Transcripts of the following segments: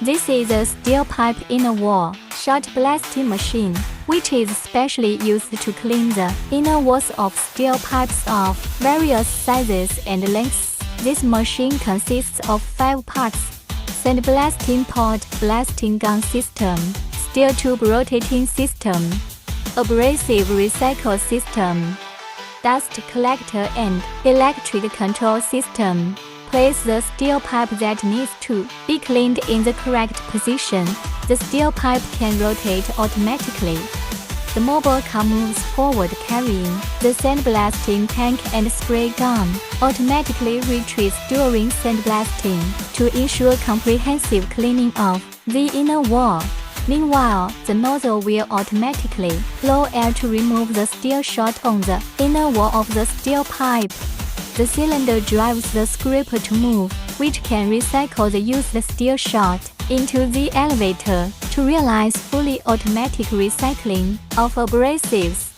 This is a steel pipe inner wall shot blasting machine, which is specially used to clean the inner walls of steel pipes of various sizes and lengths. This machine consists of 5 parts: sandblasting pot, blasting gun system, steel tube rotating system, abrasive recycle system, dust collector and electric control system. Place the steel pipe that needs to be cleaned in the correct position. The steel pipe can rotate automatically. The mobile car moves forward carrying the sandblasting tank and spray gun, automatically retreats during sandblasting to ensure comprehensive cleaning of the inner wall. Meanwhile, the nozzle will automatically blow air to remove the steel shot on the inner wall of the steel pipe. The cylinder drives the scraper to move, which can recycle the used steel shot into the elevator to realize fully automatic recycling of abrasives.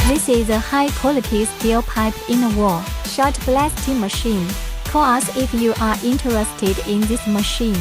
This is a high-quality steel pipe inner wall shot blasting machine. Call us if you are interested in this machine.